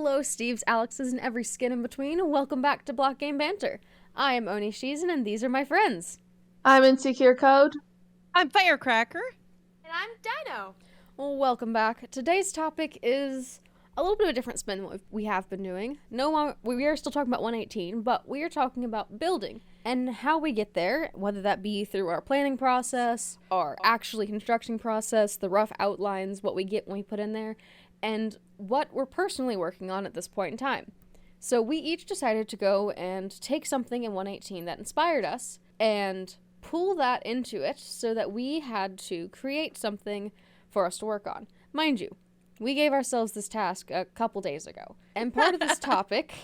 hello, Steves, Alexes, and every skin in between. Welcome back to Block Game Banter. I am OniShizen, and these are my friends. I'm Insecure Code. I'm Firecracker. And I'm Dino. Well, welcome back. Today's topic is a little bit of a different spin than what we have been doing. We are still talking about 118, but we are talking about building and how we get there, whether that be through our planning process, our actually construction process, the rough outlines, what we get when we put in there, and what we're personally working on at this point in time. So we each decided to go and take something in 118 that inspired us and pull that into it so that we had to create something for us to work on. Mind you, we gave ourselves this task a couple days ago. And part of this topic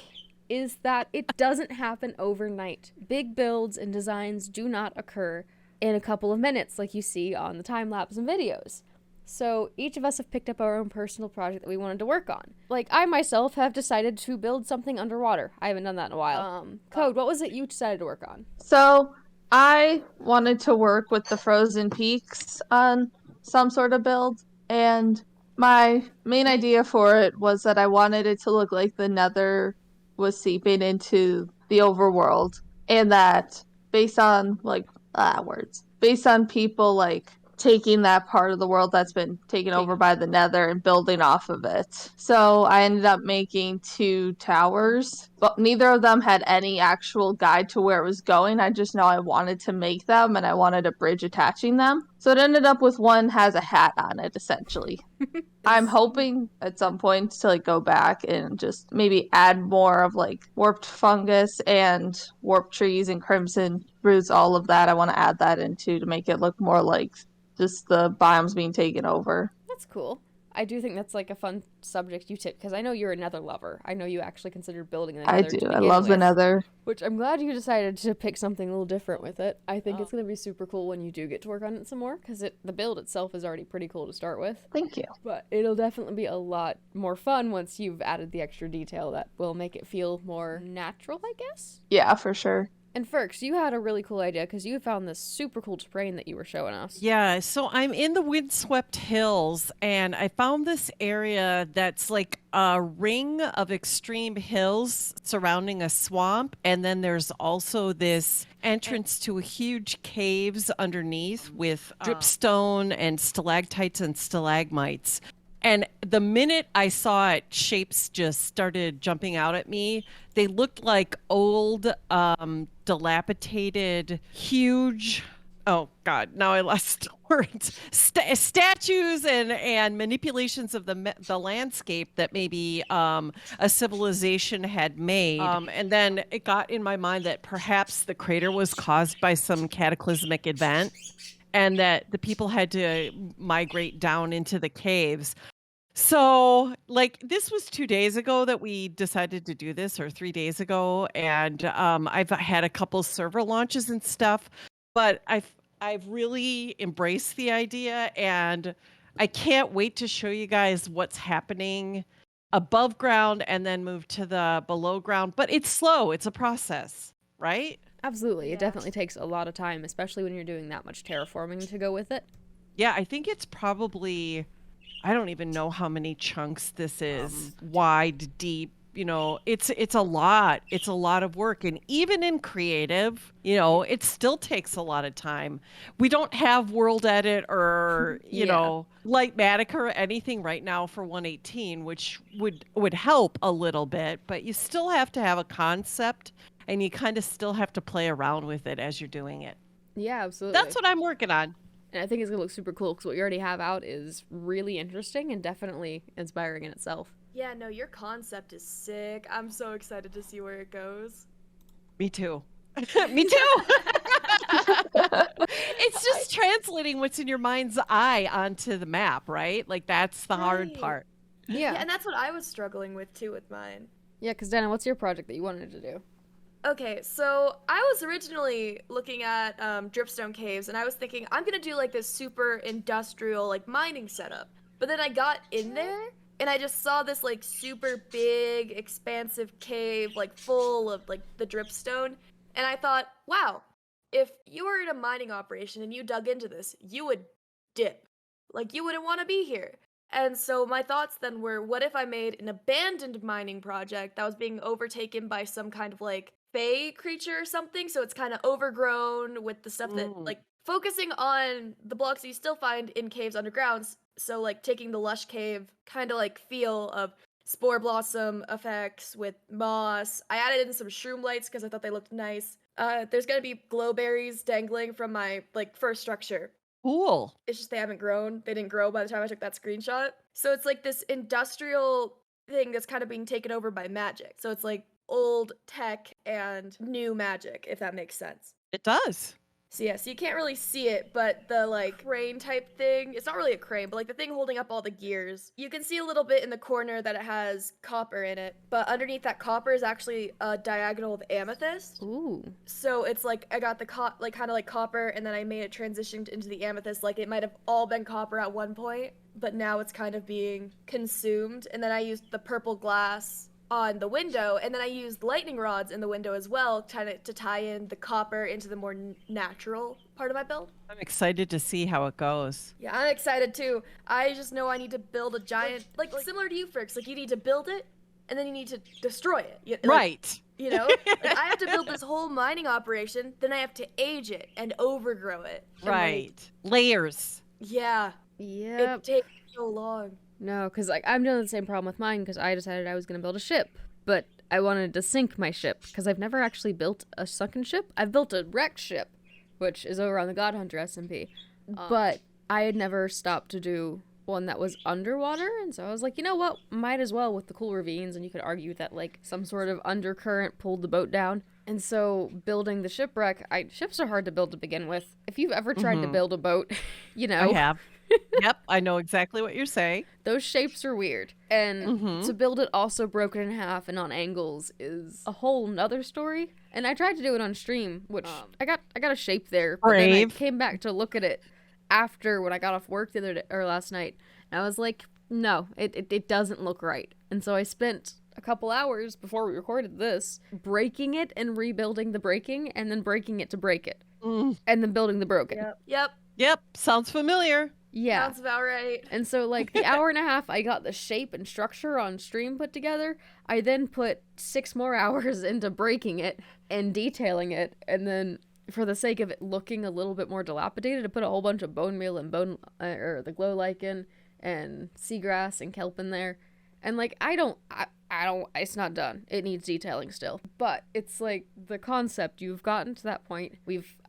is that it doesn't happen overnight. Big builds and designs do not occur in a couple of minutes like you see on the time-lapse and videos. So each of us have picked up our own personal project that we wanted to work on. Like, I myself have decided to build something underwater. I haven't done that in a while. Code, what was it you decided to work on? So I wanted to work with the frozen peaks on some sort of build, and my main idea for it was that I wanted it to look like the Nether was seeping into the overworld, and that based on based on people taking that part of the world that's been taken over by the Nether and building off of it. So I ended up making 2 towers, but neither of them had any actual guide to where it was going. I just know I wanted to make them and I wanted a bridge attaching them. So it ended up with one has a hat on it, essentially. I'm hoping at some point to go back and just maybe add more of warped fungus and warped trees and crimson roots, all of that. I want to add that into to make it look more like just the biomes being taken over. That's cool. I do think that's a fun subject you tip, because I know you're a Nether lover. I know you actually considered building the Nether. I do. I love the Nether. Which I'm glad you decided to pick something a little different with it. I think it's going to be super cool when you do get to work on it some more, because the build itself is already pretty cool to start with. Thank you. But it'll definitely be a lot more fun once you've added the extra detail that will make it feel more natural, I guess? Yeah, for sure. And Ferks, you had a really cool idea because you found this super cool terrain that you were showing us. Yeah, so I'm in the windswept hills, and I found this area that's like a ring of extreme hills surrounding a swamp, and then there's also this entrance to huge caves underneath with dripstone and stalactites and stalagmites. And the minute I saw it, shapes just started jumping out at me. They looked like old, dilapidated, huge, oh God, now I lost words, statues and manipulations of the landscape that maybe a civilization had made. And then it got in my mind that perhaps the crater was caused by some cataclysmic event, and that the people had to migrate down into the caves. So, this was 2 days ago that we decided to do this, or 3 days ago, and I've had a couple server launches and stuff, but I've really embraced the idea, and I can't wait to show you guys what's happening above ground and then move to the below ground. But it's slow; it's a process, right? Absolutely. Yeah. It definitely takes a lot of time, especially when you're doing that much terraforming to go with it. Yeah, I think it's probably, I don't even know how many chunks this is, wide, deep, it's a lot. It's a lot of work. And even in creative, it still takes a lot of time. We don't have World Edit or, Lightmatic or anything right now for 118, which would help a little bit, but you still have to have a concept, and you kind of still have to play around with it as you're doing it. Yeah, absolutely. That's what I'm working on. And I think it's going to look super cool because what you already have out is really interesting and definitely inspiring in itself. Yeah, no, your concept is sick. I'm so excited to see where it goes. Me too. Me too. It's just translating what's in your mind's eye onto the map, right? That's the hard part. Yeah. And that's what I was struggling with too with mine. Yeah, because Dana, what's your project that you wanted to do? Okay, so I was originally looking at dripstone caves, and I was thinking I'm gonna do this super industrial mining setup. But then I got in there, and I just saw this super big, expansive cave full of the dripstone, and I thought, wow, if you were in a mining operation and you dug into this, you would dip. You wouldn't want to be here. And so my thoughts then were, what if I made an abandoned mining project that was being overtaken by some kind of like fey creature or something? So it's kind of overgrown with the stuff that Mm. like focusing on the blocks that you still find in caves underground. So like taking the lush cave kind of like feel of spore blossom effects with moss. I added in some shroom lights because I thought they looked nice. There's gonna be glowberries dangling from my like first structure. Cool. It's just they haven't grown. They didn't grow by the time I took that screenshot. So it's like this industrial thing that's kind of being taken over by magic. So it's like old tech and new magic, if that makes sense. It does. So yeah, so you can't really see it, but the like crane type thing, it's not really a crane, but like the thing holding up all the gears, you can see a little bit in the corner that it has copper in it, but underneath that copper is actually a diagonal of amethyst. Ooh. So it's like I got the like kind of like copper, and then I made it transitioned into the amethyst. Like it might have all been copper at one point, but now it's kind of being consumed. And then I used the purple glass on the window, and then I used lightning rods in the window as well, to tie in the copper into the more natural part of my build. I'm excited to see how it goes. Yeah, I'm excited too. I just know I need to build a giant, like similar to you, Fricks. Like you need to build it, and then you need to destroy it. Like, Right. You know, like I have to build this whole mining operation, then I have to age it and overgrow it. And, Right. Layers. Yeah. Yep. It takes so long. No, because like I'm doing the same problem with mine because I decided I was gonna build a ship, but I wanted to sink my ship because I've never actually built a sunken ship. I've built a wrecked ship, which is over on the God Hunter SMP, but I had never stopped to do one that was underwater, and so I was like, you know what, might as well with the cool ravines, and you could argue that like some sort of undercurrent pulled the boat down. And so building the shipwreck, ships are hard to build to begin with. If you've ever tried to build a boat, you know. I have. Yep, I know exactly what you're saying. Those shapes are weird. And to build it also broken in half and on angles is a whole nother story. And I tried to do it on stream, which I got a shape there. But then I Brave. came back to look at it after when I got off work the other day, or last night. And I was like, no, it doesn't look right. And so I spent a couple hours before we recorded this breaking it and rebuilding the breaking and then breaking it to break it. And then building the broken. Yep. Yep, sounds familiar. Yeah. Sounds about right. And so, like, the hour and a half I got the shape and structure on stream put together, I then put 6 more hours into breaking it and detailing it, and then, for the sake of it looking a little bit more dilapidated, I put a whole bunch of bone meal and the glow lichen and seagrass and kelp in there. And, like, it's not done. It needs detailing still. But it's like the concept, you've gotten to that point.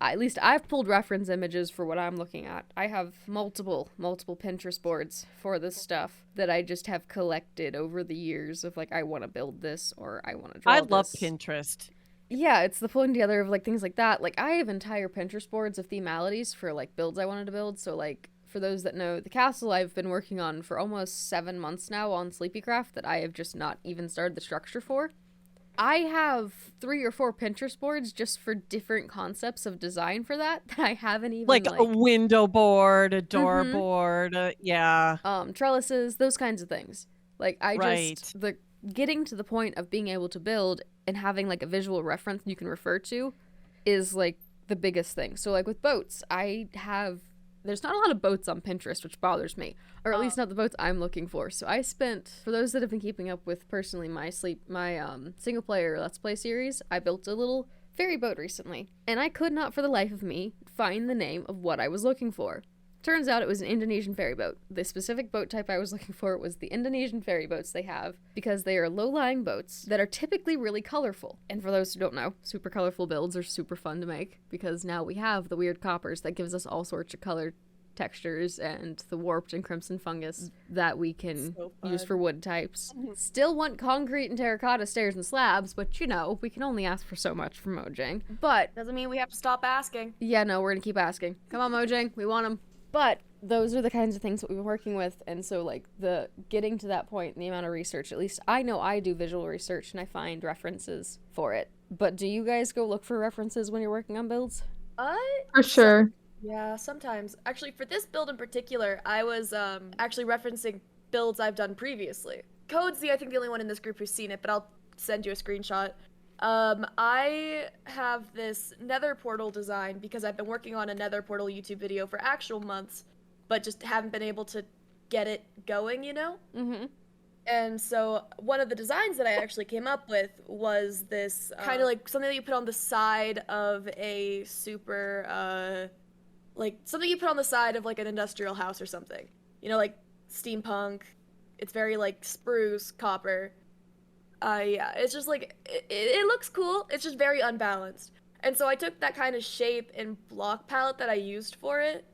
At least I've pulled reference images for what I'm looking at. I have multiple Pinterest boards for this stuff that I just have collected over the years of like, I want to build this or I want to draw this. I love Pinterest. Yeah, it's the pulling together of like things like that. Like I have entire Pinterest boards of themalities for like builds I wanted to build. So like, for those that know, the castle I've been working on for almost 7 months now on Sleepycraft that I have just not even started the structure for. I have 3 or 4 Pinterest boards just for different concepts of design for that I haven't even Like a window board, a door board, yeah. Trellises, those kinds of things. Like Right. getting to the point of being able to build and having like a visual reference you can refer to is like the biggest thing. So like with boats, there's not a lot of boats on Pinterest, which bothers me, or at least not the boats I'm looking for. So I spent, for those that have been keeping up with personally my single player Let's Play series, I built a little ferry boat recently, and I could not for the life of me find the name of what I was looking for. Turns out it was an Indonesian ferry boat. The specific boat type I was looking for was the Indonesian ferry boats they have, because they are low-lying boats that are typically really colorful. And for those who don't know, super colorful builds are super fun to make, because now we have the weird coppers that gives us all sorts of color textures and the warped and crimson fungus that we can use for wood types. Still want concrete and terracotta stairs and slabs, but you know, we can only ask for so much from Mojang. But Doesn't mean we have to stop asking. yeah, no, we're gonna keep asking. Come on, Mojang, we want them. But those are the kinds of things that we've been working with, and so like the getting to that point and the amount of research, at least I know I do visual research and I find references for it. But do you guys go look for references when you're working on builds? For sure. Yeah, sometimes. Actually, for this build in particular, I was actually referencing builds I've done previously. Code's I think the only one in this group who's seen it, but I'll send you a screenshot. I have this nether portal design because I've been working on a nether portal YouTube video for actual months, but just haven't been able to get it going, Mm-hmm. And so one of the designs that I actually came up with was this kind of like something that you put on the side of a super, like something you put on the side of like an industrial house or something. Like steampunk. It's very like spruce, copper. Yeah, it's just like, it looks cool. It's just very unbalanced. And so I took that kind of shape and block palette that I used for it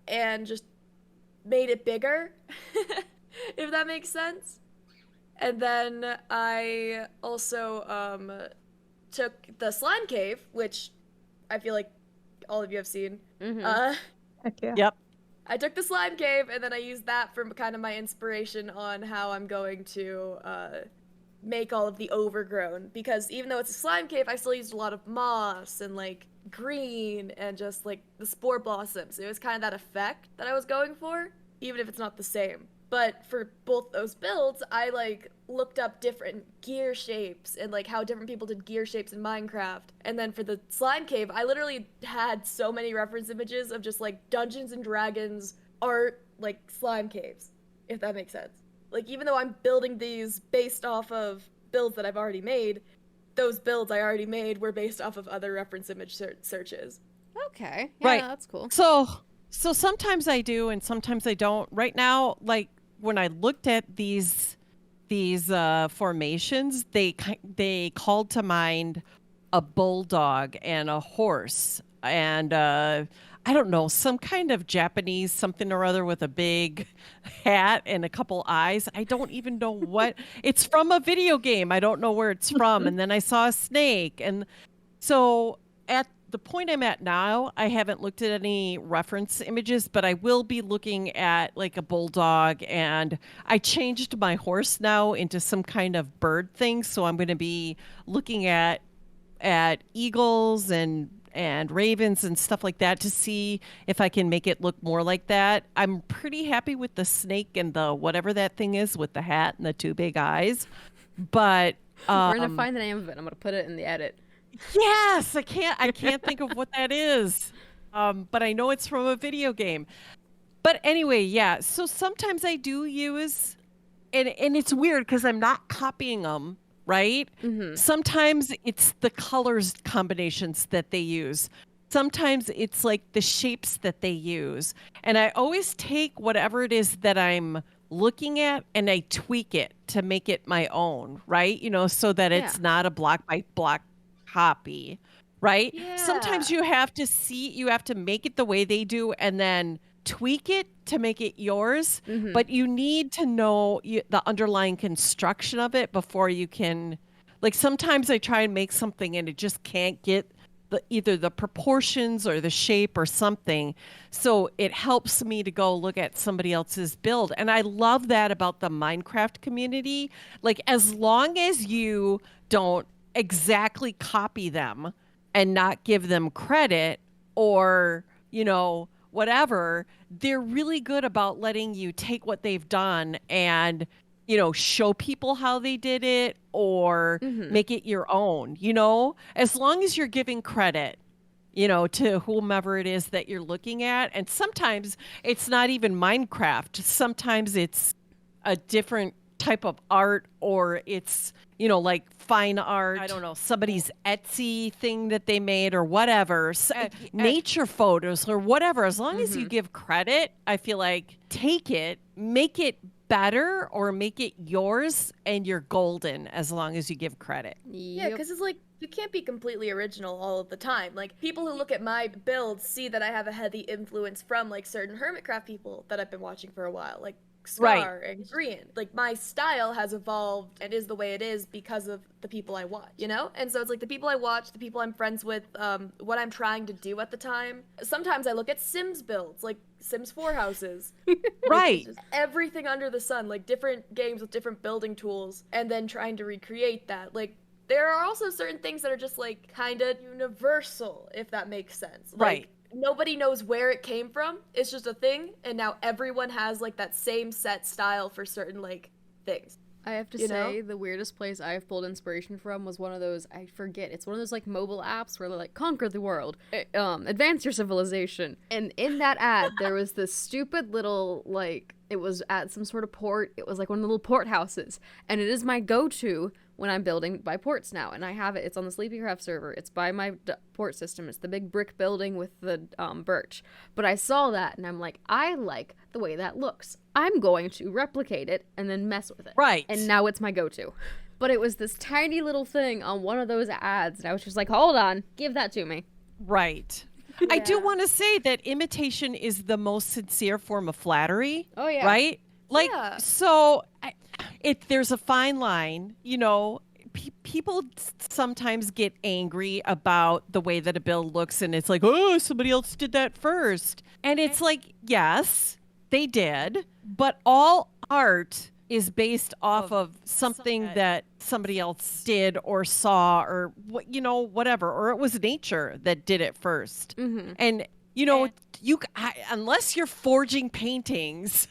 and just made it bigger, if that makes sense. And then I also took the slime cave, which I feel like all of you have seen. Mm-hmm. Heck yeah. Yep. I took the slime cave, and then I used that for kind of my inspiration on how I'm going to make all of the overgrown. Because even though it's a slime cave, I still used a lot of moss and like green and just like the spore blossoms. It was kind of that effect that I was going for, even if it's not the same. But for both those builds, I like looked up different gear shapes and like how different people did gear shapes in Minecraft. And then for the slime cave, I literally had so many reference images of just like Dungeons and Dragons art, like slime caves, if that makes sense. Like even though I'm building these based off of builds that I've already made, those builds I already made were based off of other reference image searches. Okay. Yeah, Right. that's cool. So sometimes I do and sometimes I don't. Right now, like when I looked at these formations, they called to mind a bulldog and a horse and I don't know, some kind of Japanese something or other with a big hat and a couple eyes. I don't even know what it's from a video game. I don't know where it's from. And then I saw a snake. And so at the point I'm at now, I haven't looked at any reference images, but I will be looking at like a bulldog, and I changed my horse now into some kind of bird thing. So I'm going to be looking at eagles and ravens and stuff like that to see if I can make it look more like that. I'm pretty happy with the snake and the whatever that thing is with the hat and the two big eyes. But We're gonna find the name of it. I'm gonna put it in the edit. yes, I can't think of what that is. But I know it's from a video game. But anyway, yeah. So sometimes I do use, and it's weird because I'm not copying them, right? Mm-hmm. Sometimes it's the colors combinations that they use. Sometimes it's like the shapes that they use. And I always take whatever it is that I'm looking at and I tweak it to make it my own, right? So that it's not a block by block copy, right? Yeah. Sometimes you have to make it the way they do and then tweak it to make it yours, Mm-hmm. but you need to know the underlying construction of it before you can, like sometimes I try and make something and it just can't get either the proportions or the shape or something. So it helps me to go look at somebody else's build. And I love that about the Minecraft community. Like as long as you don't exactly copy them and not give them credit or, whatever, they're really good about letting you take what they've done and, show people how they did it or Mm-hmm. make it your own, as long as you're giving credit, to whomever it is that you're looking at. And sometimes it's not even Minecraft. Sometimes it's a different type of art or it's, like fine art. I don't know, somebody's Etsy thing that they made or whatever, nature photos or whatever. As long as you give credit, I feel like take it, make it better or make it yours and you're golden as long as you give credit. Yeah, because it's like, you can't be completely original all of the time. Like, people who look at my builds see that I have a heavy influence from, like, certain Hermitcraft people that I've been watching for a while. Like, Scar and Grian. Like, my style has evolved and is the way it is because of the people I watch, And so it's like the people I watch, the people I'm friends with, what I'm trying to do at the time. Sometimes I look at Sims builds, like Sims 4 houses. Right. Just everything under the sun, like different games with different building tools, and then trying to recreate that. Like, there are also certain things that are just like kind of universal, if that makes sense. Like, Right. Nobody knows where it came from. It's just a thing, and now everyone has like that same set style for certain like things. I have to say, the weirdest place I've pulled inspiration from was one of those, I forget, it's one of those like mobile apps where they're like, conquer the world, advance your civilization. And in that ad, there was this stupid little like It was at some sort of port. It was like one of the little port houses. And it is my go-to when I'm building by ports now. And I have it. It's on the Sleepycraft server. It's by my port system. It's the big brick building with the birch. But I saw that and I'm like, I like the way that looks. I'm going to replicate it and then mess with it. Right. And now it's my go-to. But it was this tiny little thing on one of those ads. And I was just like, hold on, give that to me. Right. I do want to say that imitation is the most sincere form of flattery. Oh, yeah. Right? Like, Yeah. so there's a fine line, you know, people sometimes get angry about the way that a build looks and it's like, oh, somebody else did that first. And it's like, yes, they did, but all art is based off of something that somebody else did or saw or what, you know, whatever, or it was nature that did it first. Mm-hmm. And you know, unless you're forging paintings,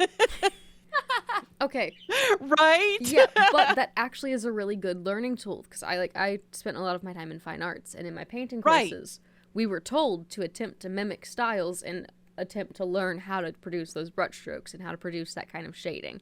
Okay. right? Yeah, but that actually is a really good learning tool because I spent a lot of my time in fine arts, and in my painting Right. courses, we were told to attempt to mimic styles and attempt to learn how to produce those brush strokes and how to produce that kind of shading.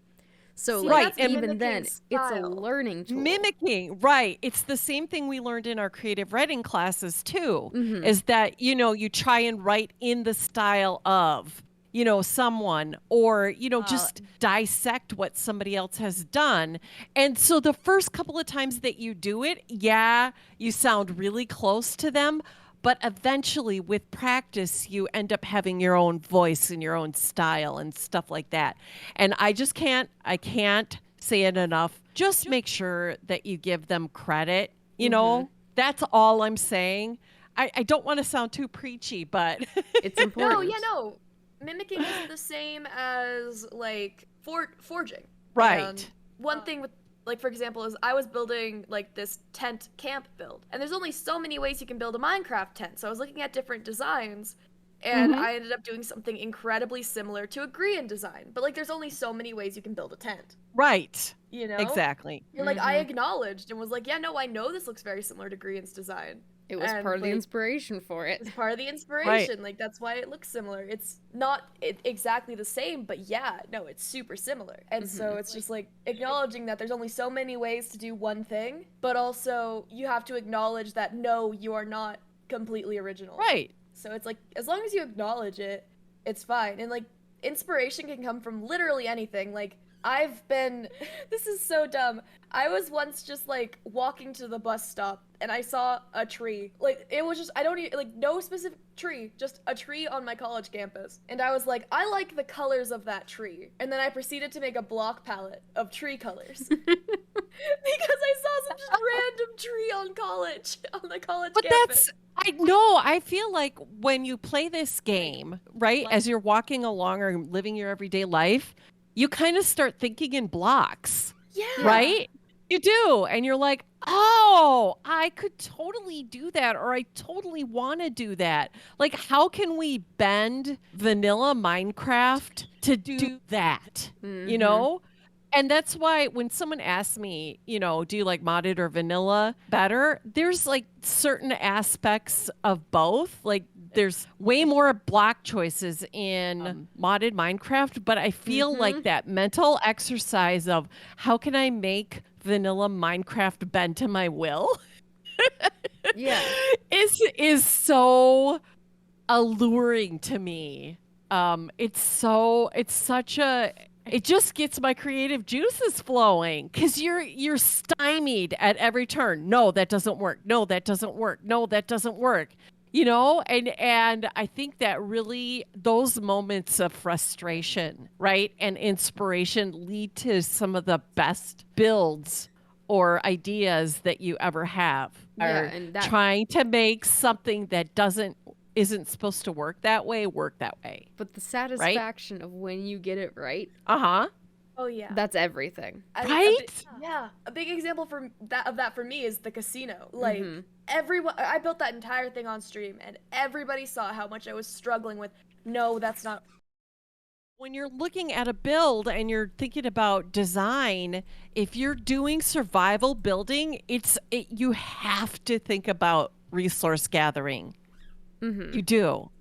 So See, like, Right, that's and even then, mimicking it's a style. learning tool. Mimicking, right. It's the same thing we learned in our creative writing classes too, Mhm. is that, you know, you try and write in the style of, you know, someone, or, you know, just dissect what somebody else has done. And so the first couple of times that you do it, yeah, you sound really close to them. But eventually, with practice, you end up having your own voice and your own style and stuff like that. And I can't say it enough. Just make sure that you give them credit. You know, that's all I'm saying. I don't want to sound too preachy, but It's important. No, yeah, no. Mimicking is the same as like forging. Right. And one thing with, like, for example, is I was building like this tent camp build, and there's only so many ways you can build a Minecraft tent. So I was looking at different designs, and I ended up doing something incredibly similar to a Grian design. But like, there's only so many ways you can build a tent. right. You know? Exactly. And like, I acknowledged and was like, yeah, no, I know this looks very similar to Grian's design. It was And, part of the like, inspiration for it. It's part of the inspiration. Like, that's why it looks similar. It's not exactly the same, but yeah, no, it's super similar. And so it's just like acknowledging that there's only so many ways to do one thing, but also you have to acknowledge that no, you are not completely original. Right. So it's like, as long as you acknowledge it, it's fine. And like, inspiration can come from literally anything. Like, I've been, this is so dumb. I was once just like walking to the bus stop and I saw a tree. Like, it was just, I don't even, like, no specific tree, just a tree on my college campus. And I was like, I like the colors of that tree. And then I proceeded to make a block palette of tree colors. Because I saw some just random tree on the college But campus. I know, I feel like when you play this game, right, as you're walking along or living your everyday life, you kind of start thinking in blocks, Yeah. right? You do. And you're like, oh, I could totally do that, or I totally want to do that. Like, how can we bend vanilla Minecraft to do that? You know? And that's why when someone asks me, you know, do you like modded or vanilla better? There's like certain aspects of both. Like, there's way more block choices in modded Minecraft, but I feel like that mental exercise of how can I make vanilla Minecraft bend to my will Yeah. is so alluring to me. It just gets my creative juices flowing because you're stymied at every turn. No, that doesn't work. No, that doesn't work. No, that doesn't work. You know, and I think that really those moments of frustration, right, and inspiration lead to some of the best builds or ideas that you ever have. Yeah, Are and that- trying to make something that isn't supposed to work that way But the satisfaction of when you get it right, Uh-huh. Oh, yeah. that's everything. Right? Yeah. A big example of that for me is the casino. Like, Mhm. everyone, I built that entire thing on stream, and everybody saw how much I was struggling with. No, that's not. When you're looking at a build and you're thinking about design, if you're doing survival building, you have to think about resource gathering. Mhm. You do.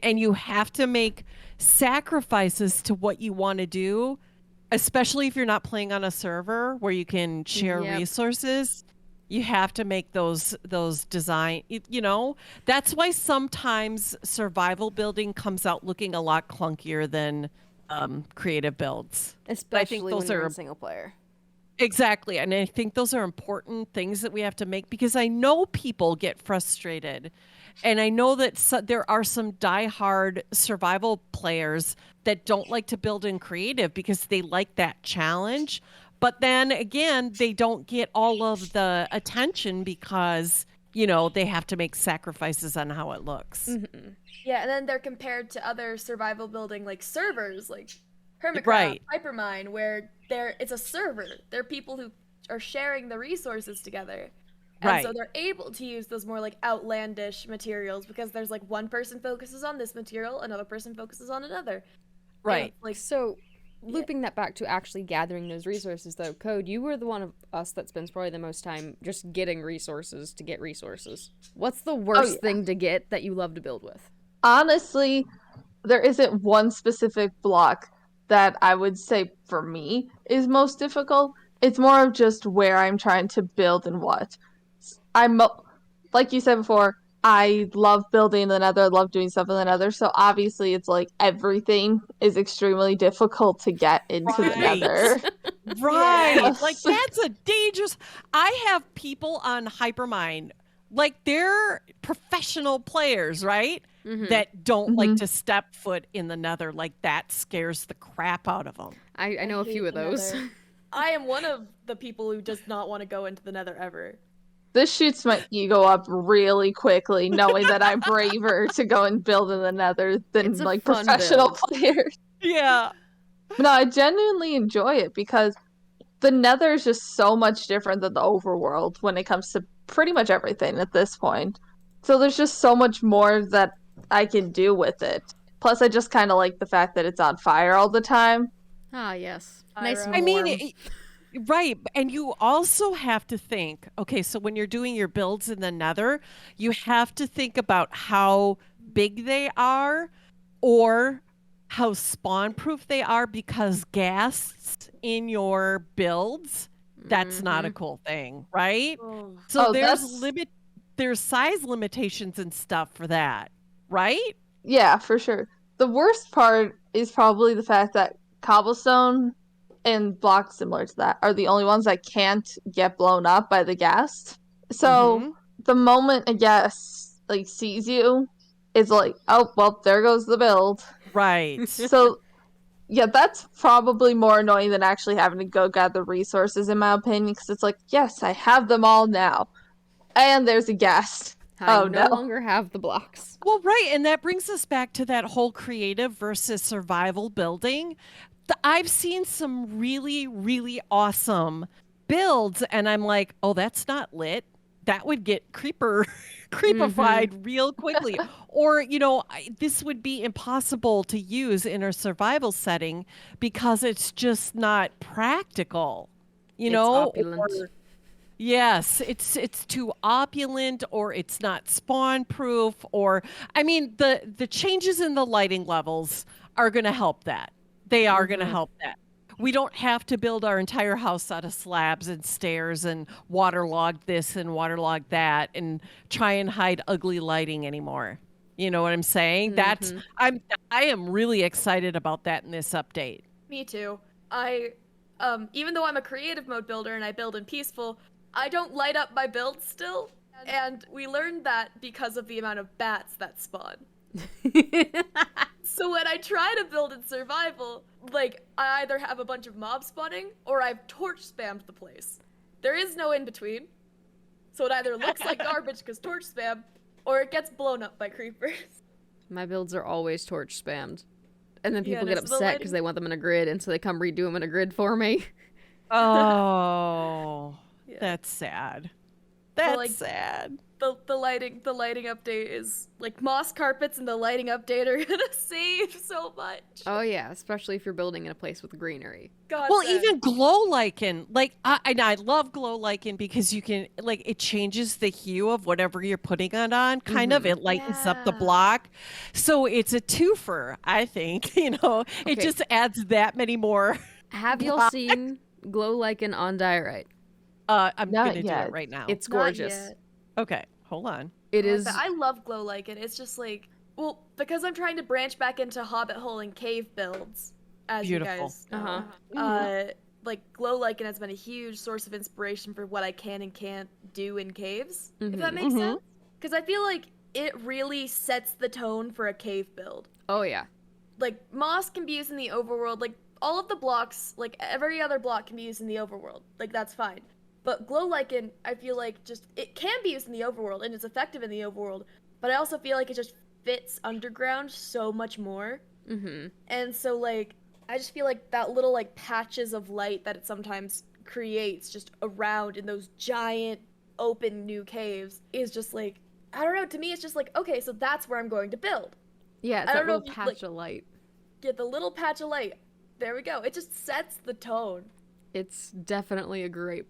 And you have to make sacrifices to what you want to do, especially if you're not playing on a server where you can share Yep. resources. You have to make those design, that's why sometimes survival building comes out looking a lot clunkier than creative builds. Especially when those you're are in single player. Exactly. And I think those are important things that we have to make, because I know people get frustrated. And I know that there are some diehard survival players that don't like to build in creative because they like that challenge. But then again, they don't get all of the attention because, they have to make sacrifices on how it looks. Mm-hmm. Yeah, and then they're compared to other survival building like servers, like Hermitcraft, Right. Hypermine, where it's a server. They're people who are sharing the resources together. And so Right. they're able to use those more like outlandish materials because there's like one person focuses on this material, another person focuses on another. Right. Like So, looping that back to actually gathering those resources, though, Code, you were the one of us that spends probably the most time just getting resources to get resources. What's the worst thing to get that you love to build with? Honestly, there isn't one specific block that I would say for me is most difficult. It's more of just where I'm trying to build and what. Like you said before, I love building the nether, love doing stuff in the nether. So obviously it's like everything is extremely difficult to get into the Right. nether. Right. Yes. Like that's a dangerous. I have people on Hypermine, like they're professional players, right? Mhm. That don't like Mhm. to step foot in the nether. Like that scares the crap out of them. I know a few hate of the those. Nether. I am one of the people who does not want to go into the nether ever. This shoots my ego up really quickly, knowing that I'm braver to go and build in the nether than It's a like fun professional build. players. Yeah. No, I genuinely enjoy it because the nether is just so much different than the overworld when it comes to pretty much everything at this point. So there's just so much more that I can do with it. Plus, I just kind of like the fact that it's on fire all the time. Ah, yes. Nice and Pyro. I warm. mean, right. And you also have to think, okay, so when you're doing your builds in the nether, you have to think about how big they are or how spawn proof they are, because ghasts in your builds, that's not a cool thing, right? Oh. So Oh, that's there's size limitations and stuff for that, right? yeah, for sure. The worst part is probably the fact that cobblestone and blocks similar to that are the only ones that can't get blown up by the ghast. So Mhm. the moment a ghast like sees you, it's like, oh well, there goes the build. Right. So yeah, that's probably more annoying than actually having to go gather resources, in my opinion, because it's like, yes, I have them all now, and there's a ghast. I Oh no no. longer have the blocks. Well, right. And that brings us back to that whole creative versus survival building. I've seen some really, really awesome builds, and I'm like, oh, that's not lit. That would get creepified real quickly. Or, this would be impossible to use in a survival setting because it's just not practical, It's opulent. Or yes, it's too opulent, or it's not spawn proof, or I mean the changes in the lighting levels are going to help that. They are going to help that. We don't have to build our entire house out of slabs and stairs and waterlog this and waterlog that and try and hide ugly lighting anymore. You know what I'm saying? I am really excited about that in this update. Me too. I even though I'm a creative mode builder and I build in peaceful, I don't light up my builds still. And we learned that because of the amount of bats that spawn. So when I try to build in survival, like I either have a bunch of mobs spawning or I've torch spammed the place. There is no in between. So it either looks like garbage because torch spam, or it gets blown up by creepers. My builds are always torch spammed. And then Yeah, people no, get so the upset lighting- because they want them in a grid, and so they come redo them in a grid for me. Oh, Yeah. that's sad. That's like, sad. the lighting update is like moss carpets, and the lighting update are gonna save so much. Oh yeah, especially if you're building in a place with greenery. God, Well, even glow lichen, like I love glow lichen because you can like it changes the hue of whatever you're putting it on. Kind of, Mhm. it lightens up the Yeah. block, so it's a twofer. I think it Okay. just adds that many more. Have y'all seen glow lichen on diorite? I'm Not gonna do yet. it right now. It's Not gorgeous. yet. Okay, hold on. It Oh, is. I love glow lichen. It's just like, well, because I'm trying to branch back into hobbit hole and cave builds, as Beautiful. you guys know. Uh-huh. Like glow lichen has been a huge source of inspiration for what I can and can't do in caves. If that makes sense. Because I feel like it really sets the tone for a cave build. Oh yeah. Like moss can be used in the overworld. Like all of the blocks, like every other block can be used in the overworld. Like that's fine. But glow lichen, I feel like just it can be used in the overworld and it's effective in the overworld. But I also feel like it just fits underground so much more. Mm-hmm. And so like I just feel like that little like patches of light that it sometimes creates just around in those giant open new caves is just like, I don't know, to me it's just like, okay, so that's where I'm going to build. Yeah, it's I that don't know little if you, patch like- of light. Get the little patch of light. There we go. It just sets the tone. It's definitely a great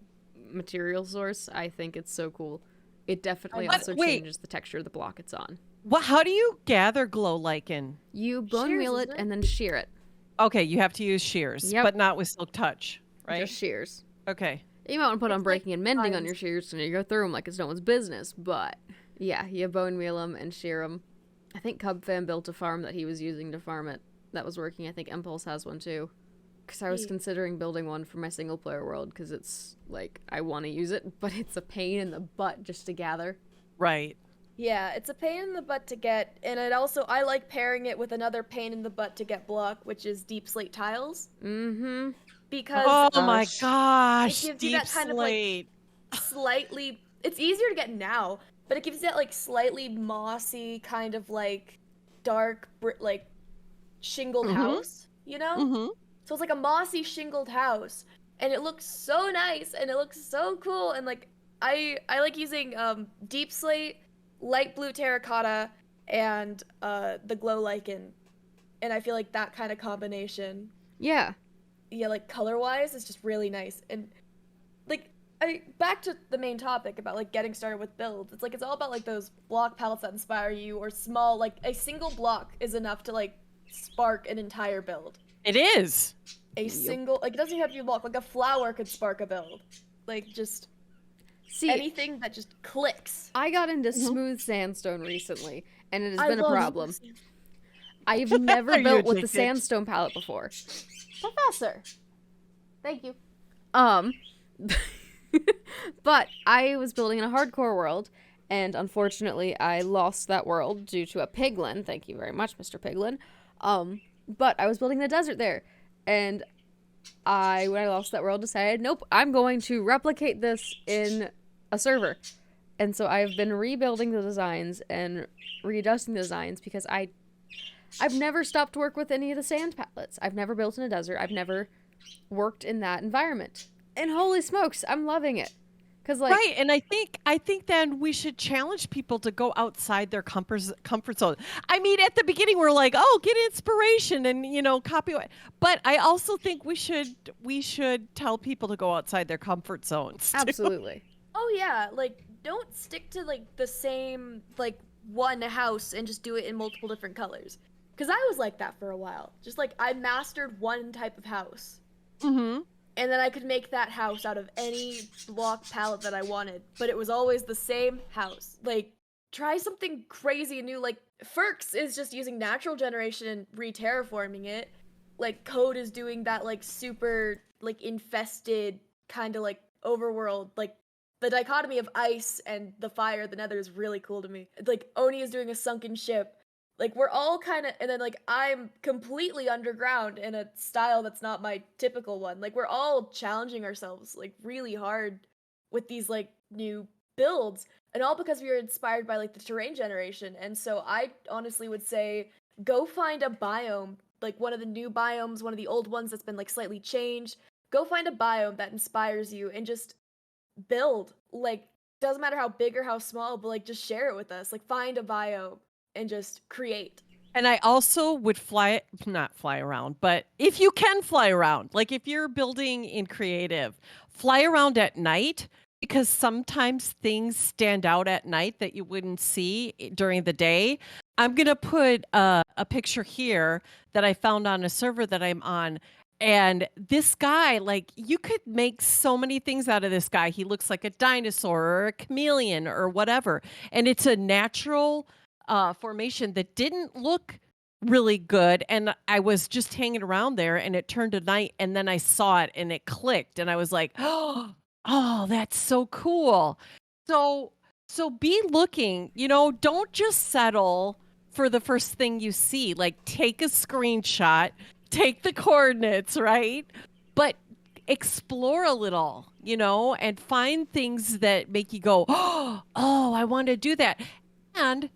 material source. I think it's so cool. It definitely But also wait. changes the texture of the block it's on. Well, how do you gather glow lichen? You bone Shears, wheel it isn't it? and then shear it. Okay, you have to use shears, Yep. but not with silk touch, right? Just shears. Okay. You might want to put on It's like breaking and mending on lines. your shears and you go through them like it's no one's business. But yeah, you bone wheel them and shear them. I think Cubfam built a farm that he was using to farm it. That was working. I think Impulse has one too. Because I was Neat. considering building one for my single player world because it's like I want to use it, but it's a pain in the butt just to gather. Right. Yeah, it's a pain in the butt to get, and it also I like pairing it with another pain in the butt to get block, which is deep slate tiles, Mm-hmm. because Oh my Gosh. gosh, It gives you deep that kind of, like, slate. slightly it's easier to get now, but it gives you that like slightly mossy kind of like dark like shingled Mhm. house, you know? Mm-hmm. So it's like a mossy shingled house, and it looks so nice and it looks so cool, and like I like using deep slate, light blue terracotta, and the glow lichen, and I feel like that kind of combination, Yeah. yeah, like color wise, is just really nice. And like back to the main topic about like getting started with builds. It's like it's all about like those block palettes that inspire you, or small, like a single block is enough to like spark an entire build. It is. A single, like, it doesn't even have to be a block. Like a flower could spark a build. Like just See, anything that just clicks. I got into smooth sandstone recently, and it has I been a love problem. smooth sand. I've never Are you built with the addicted? sandstone palette before. Professor. Thank you. But I was building in a hardcore world, and unfortunately I lost that world due to a piglin. Thank you very much, Mr. Piglin. But I was building in the desert there, and when I lost that world, decided, nope, I'm going to replicate this in a server. And so I've been rebuilding the designs and readjusting the designs because I've never stopped to work with any of the sand palettes. I've never built in a desert. I've never worked in that environment. And holy smokes, I'm loving it. Cause like, Right, and I think then we should challenge people to go outside their comfort zone. I mean, at the beginning we're like, oh, get inspiration and copy. But I also think we should tell people to go outside their comfort zones. too. absolutely. Oh yeah, like don't stick to like the same like one house and just do it in multiple different colors. Cause I was like that for a while. Just like I mastered one type of house. Mm-hmm. And then I could make that house out of any block palette that I wanted. But it was always the same house. Like, try something crazy and new. Like, Ferks is just using natural generation and re-terraforming it. Like, Code is doing that, like, super, like, infested kind of, like, overworld. Like, the dichotomy of ice and the fire, the nether, is really cool to me. Like, Oni is doing a sunken ship. Like, we're all kind of, and then, like, I'm completely underground in a style that's not my typical one. Like, we're all challenging ourselves, like, really hard with these, like, new builds. And all because we were inspired by, like, the terrain generation. And so I honestly would say, go find a biome, like, one of the new biomes, one of the old ones that's been, like, slightly changed. Go find a biome that inspires you and just build. Like, doesn't matter how big or how small, but like just share it with us. Like find a biome and just create. And I also would not fly around, but if you can fly around, like if you're building in creative, fly around at night because sometimes things stand out at night that you wouldn't see during the day. I'm going to put a picture here that I found on a server that I'm on. And this guy, like, you could make so many things out of this guy. He looks like a dinosaur or a chameleon or whatever. And it's a natural formation that didn't look really good. And I was just hanging around there and it turned to night. And then I saw it and it clicked. And I was like, oh, that's so cool. So be looking, don't just settle for the first thing you see. Like take a screenshot, take the coordinates, right? But explore a little, and find things that make you go, oh, I want to do that. And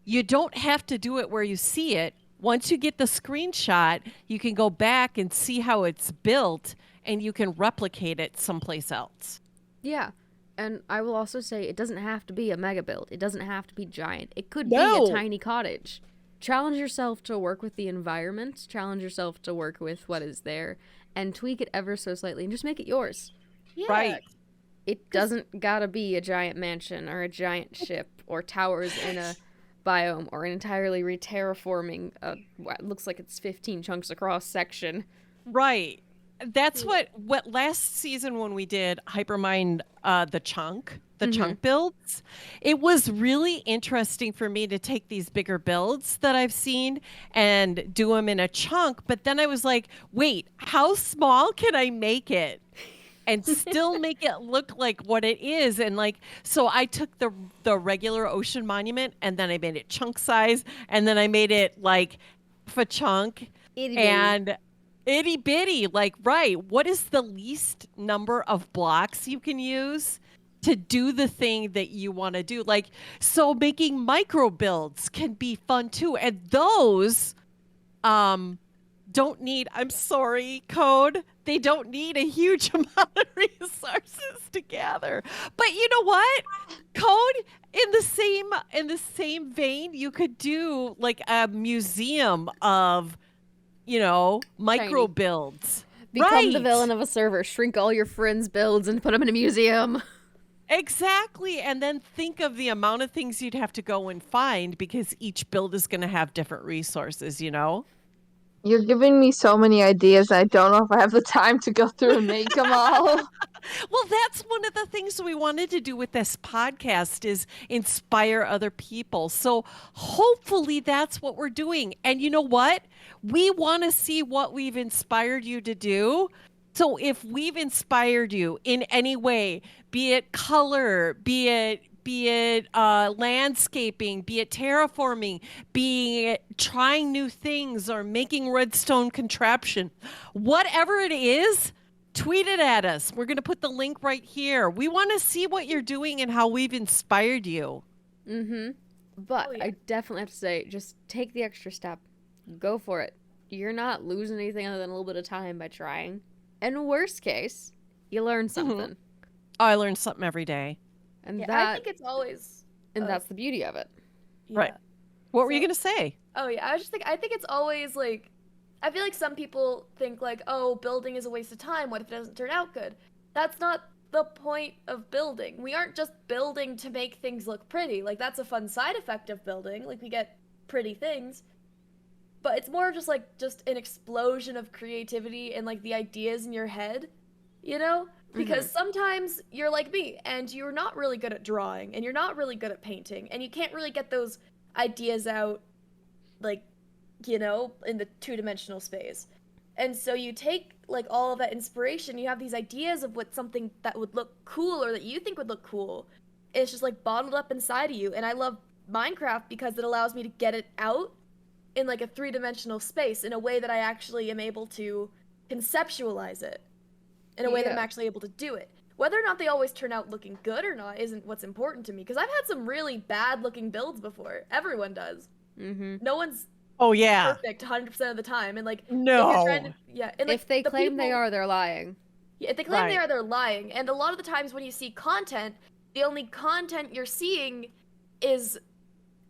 you don't have to do it where you see it. Once you get the screenshot, you can go back and see how it's built and you can replicate it someplace else. Yeah. And I will also say it doesn't have to be a mega build. It doesn't have to be giant. It could be a tiny cottage. Challenge yourself to work with the environment. Challenge yourself to work with what is there. And tweak it ever so slightly and just make it yours. Yeah. Right. It doesn't gotta be a giant mansion or a giant ship or towers in a biome or an entirely re-terraforming what looks like it's 15 chunks across section. Right. That's what last season when we did Hypermind the chunk builds, it was really interesting for me to take these bigger builds that I've seen and do them in a chunk. But then I was like, wait, how small can I make it? And still make it look like what it is. And like, so I took the regular ocean monument and then I made it chunk size. And then I made it like half a chunk. And itty bitty, like, right. What is the least number of blocks you can use to do the thing that you want to do? Like, so making micro builds can be fun too. And those, don't need, I'm sorry, code. They don't need a huge amount of resources to gather. But you know what? Code in the same vein, you could do like a museum of, micro builds. Become the villain of a server. Shrink all your friends' builds and put them in a museum. Exactly. And then think of the amount of things you'd have to go and find because each build is going to have different resources, You're giving me so many ideas. I don't know if I have the time to go through and make them all. Well, that's one of the things we wanted to do with this podcast is inspire other people. So hopefully that's what we're doing. And you know what? We want to see what we've inspired you to do. So if we've inspired you in any way, be it color, be it landscaping, be it terraforming, be it trying new things or making redstone contraption, whatever it is, tweet it at us. We're going to put the link right here. We want to see what you're doing and how we've inspired you. But I definitely have to say, just take the extra step. Go for it. You're not losing anything other than a little bit of time by trying. And worst case, you learn something. Oh, I learn something every day. And I think it's always... And that's the beauty of it. Yeah. Right. What were you going to say? Oh, yeah. I think it's always, like... I feel like some people think, like, oh, building is a waste of time. What if it doesn't turn out good? That's not the point of building. We aren't just building to make things look pretty. Like, that's a fun side effect of building. Like, we get pretty things. But it's more just, like, just an explosion of creativity and, like, the ideas in your head, Because sometimes you're like me, and you're not really good at drawing, and you're not really good at painting, and you can't really get those ideas out, like, in the two-dimensional space. And so you take, like, all of that inspiration, you have these ideas of what something that would look cool or that you think would look cool. It's just, like, bottled up inside of you. And I love Minecraft because it allows me to get it out in, like, a three-dimensional space in a way that I actually am able to conceptualize it. In a way that I'm actually able to do it. Whether or not they always turn out looking good or not isn't what's important to me. Because I've had some really bad-looking builds before. Everyone does. No one's perfect 100% of the time. And, like, no. If you're trying to, and, like, if they claim they are, they're lying. Yeah, if they claim they are, they're lying. And a lot of the times when you see content, the only content you're seeing is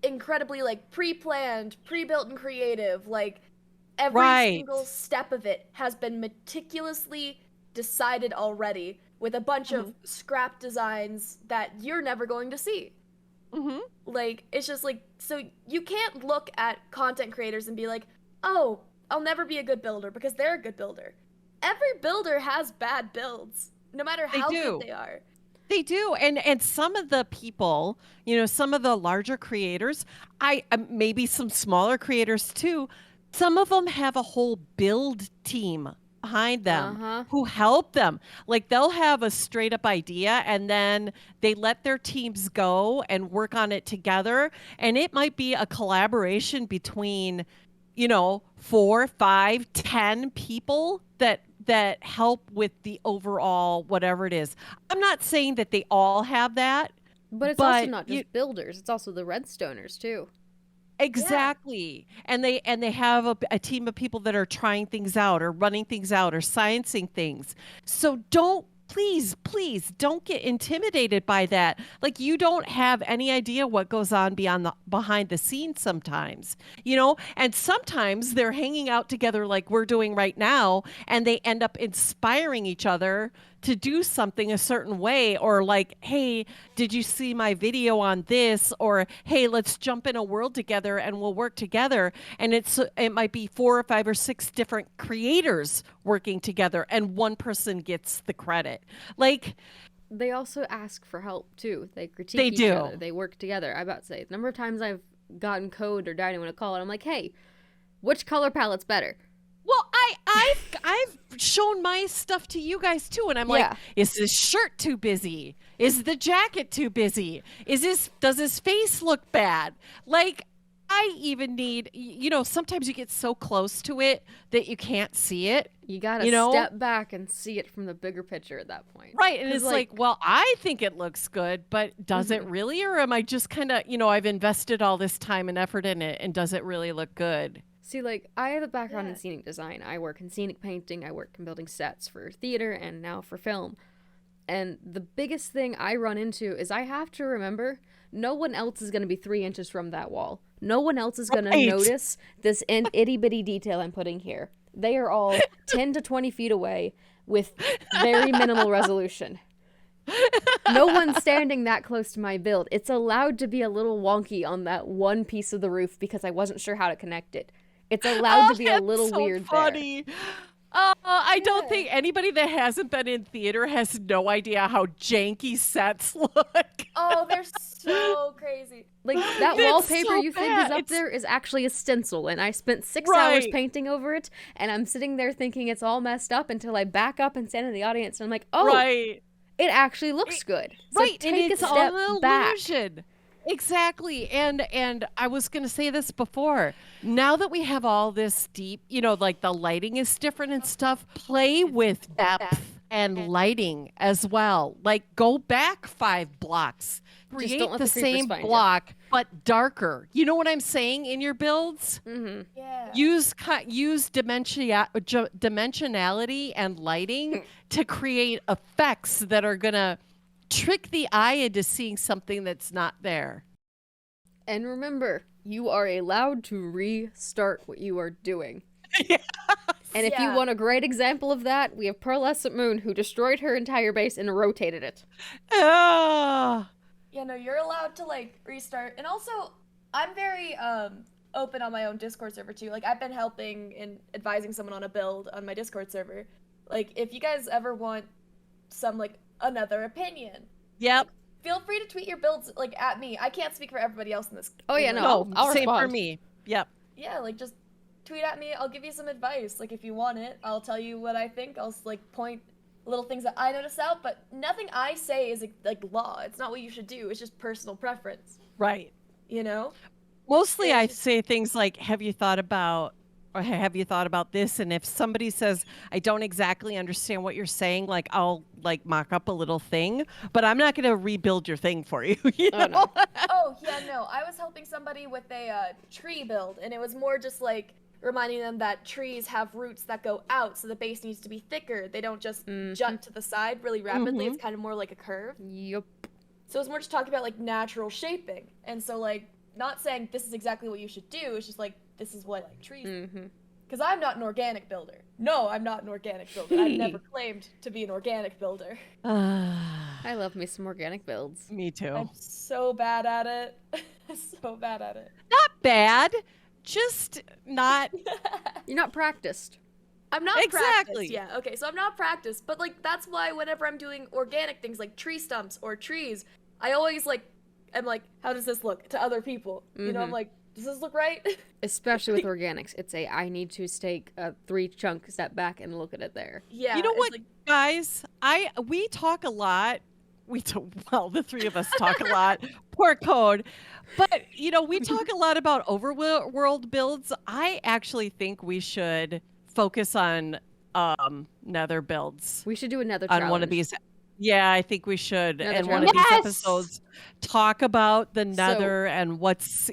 incredibly like pre-planned, pre-built and creative. Like every Right. single step of it has been meticulously decided already with a bunch of scrap designs that you're never going to see. Mm-hmm. Like, it's just like, so you can't look at content creators and be like, oh, I'll never be a good builder because they're a good builder. Every builder has bad builds, no matter They how do. good they are. They do, and some of the people, you know, some of the larger creators, I maybe some smaller creators too. Some of them have a whole build team behind them who help them. Like they'll have a straight up idea, and then they let their teams go and work on it together. And it might be a collaboration between, you know, 4, 5, 10 people that help with the overall whatever it is. I'm not saying that they all have that, But it's also not just builders; it's also the redstoners too. Exactly. And they have a team of people that are trying things out or running things out or sciencing things. So please don't get intimidated by that. Like you don't have any idea what goes on behind the scenes sometimes, you know? And sometimes they're hanging out together like we're doing right now, and they end up inspiring each other to do something a certain way, or like, hey, did you see my video on this? Or hey, let's jump in a world together and we'll work together. And it might be 4 or 5 or 6 different creators working together, and one person gets the credit. Like they also ask for help too. They critique they each do. other. They work together. I about to say the number of times I've gotten code or died when I call it, I'm like, hey, which color palette's better? Well, I've shown my stuff to you guys too, and I'm like, is this shirt too busy? Is the jacket too busy? Does his face look bad? Like, I even need, you know, sometimes you get so close to it that you can't see it. You gotta step back and see it from the bigger picture at that point. Right, and it's like, well, I think it looks good, but does it really? Or am I just kind of, you know, I've invested all this time and effort in it, and does it really look good? See, like, I have a background in scenic design. I work in scenic painting. I work in building sets for theater and now for film. And the biggest thing I run into is I have to remember no one else is going to be 3 inches from that wall. No one else is going to notice this itty-bitty detail I'm putting here. They are all 10 to 20 feet away with very minimal resolution. No one's standing that close to my build. It's allowed to be a little wonky on that one piece of the roof because I wasn't sure how to connect it. It's allowed to be a little weird there. I don't think anybody that hasn't been in theater has no idea how janky sets look. Oh, they're so crazy. Like, that wallpaper you think is up there is actually a stencil, and I spent 6 hours painting over it, and I'm sitting there thinking it's all messed up until I back up and stand in the audience, and I'm like, oh, it actually looks good. So take a step back. Exactly. And I was going to say this before. Now that we have all this deep, you know, like the lighting is different and stuff, play with depth and lighting as well. Like go back 5 blocks. Create the same block, but darker. You know what I'm saying in your builds? Yeah. Use dimensionality and lighting to create effects that are going to trick the eye into seeing something that's not there. And remember, you are allowed to restart what you are doing. And if you want a great example of that, we have Pearlescent Moon, who destroyed her entire base and rotated it. Yeah, no, you're allowed to like restart. And also, I'm very open on my own Discord server too. Like I've been helping and advising someone on a build on my Discord server. Like if you guys ever want some like another opinion. Yep. Feel free to tweet your builds like at me. I can't speak for everybody else in this. Oh yeah, no, I'll same respond. for me. Yep. Yeah, like just tweet at me. I'll give you some advice. Like if you want it, I'll tell you what I think. I'll like point little things that I notice out, but nothing I say is like law. It's not what you should do. It's just personal preference. Right. You know? Mostly I say things like, have you thought about this? And if somebody says, I don't exactly understand what you're saying, like I'll like mock up a little thing, but I'm not going to rebuild your thing for you. You know? No. Oh, yeah, no. I was helping somebody with a tree build, and it was more just like reminding them that trees have roots that go out, so the base needs to be thicker. They don't just jut to the side really rapidly. It's kind of more like a curve. Yup. So it's more just talking about like natural shaping. And so like not saying this is exactly what you should do, it's just like this is what like trees. Mm-hmm. Because I'm not an organic builder. No, I'm not an organic builder. I've never claimed to be an organic builder. I love me some organic builds. Me too. I'm so bad at it. So bad at it. Not bad, just not You're not practiced. I'm not Exactly. practiced. Yeah, okay, so I'm not practiced, but like that's why whenever I'm doing organic things like tree stumps or trees, I always like am like, how does this look to other people? You know, I'm like, does this look right? Especially with organics. It's I need to take a 3 chunk step back and look at it there. Yeah. You know it's what, like, guys? We talk a lot. Well, the three of us talk a lot. Poor Code. But, we talk a lot about overworld builds. I actually think we should focus on nether builds We should do another on challenge. one of these. Yeah, I think we should. Nether And one of challenge. these Yes! episodes talk about the nether and what's,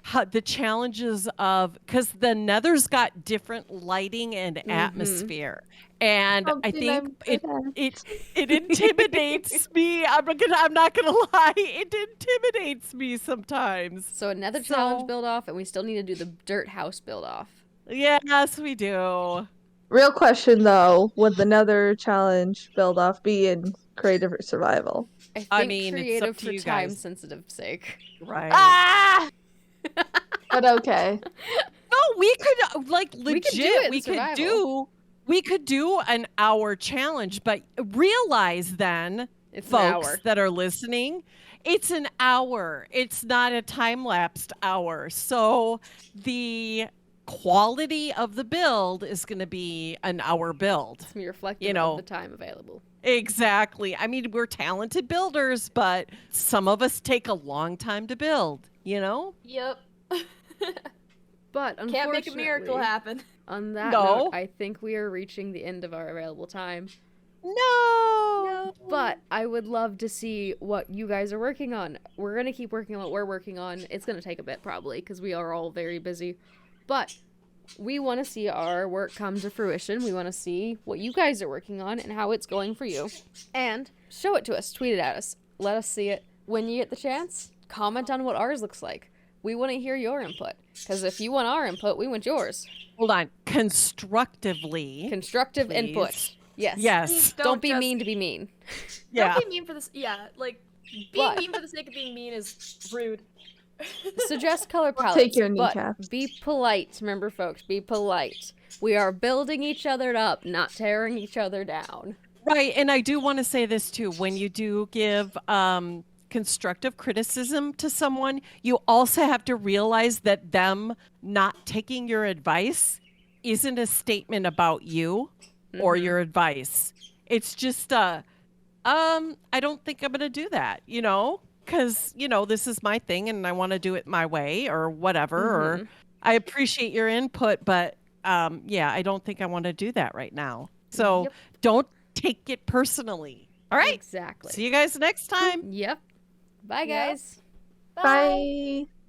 how the challenges of, because the nether's got different lighting and atmosphere. And I think it intimidates me. I'm not gonna lie, it intimidates me sometimes. So another challenge build off, and we still need to do the dirt house build off. Yes, we do. Real question though, would the Nether challenge build off be in creative or survival? I think I mean, it's creative up to for you time guys. sensitive sake. Right. Ah! But okay. No, we could legit. We could do it in We could survival. do. We could do an hour challenge, but realize then, It's an folks hour. that are listening, it's an hour. It's not a time lapsed hour. So the quality of the build is going to be an hour build. It's me reflective of the time available. Exactly. I mean, we're talented builders, but some of us take a long time to build. yep. But unfortunately, Can't make a miracle happen. on that No. note, I think we are reaching the end of our available time. No. But I would love to see what you guys are working on. We're going to keep working on what we're working on. It's going to take a bit probably because we are all very busy. But we want to see our work come to fruition. We want to see what you guys are working on and how it's going for you. And show it to us. Tweet it at us. Let us see it. When you get the chance, comment on what ours looks like. We want to hear your input. Because if you want our input, we want yours. Hold on. Constructively. Constructive Please. input. Yes. Yes. Don't be just- mean to be mean. Yeah. Don't be mean for this. Yeah, like being But- mean for the sake of being mean is rude. Suggest color We'll palettes, take your but kneecaps. be polite. Remember, folks, be polite. We are building each other up, not tearing each other down. Right. And I do want to say this too. When you do give constructive criticism to someone, you also have to realize that them not taking your advice isn't a statement about you or your advice. It's just I don't think I'm going to do that, because, this is my thing and I want to do it my way or whatever. Or I appreciate your input, but I don't think I want to do that right now. So Yep. don't take it personally. All right. Exactly. See you guys next time. Yep. Bye, Yep. guys. Bye.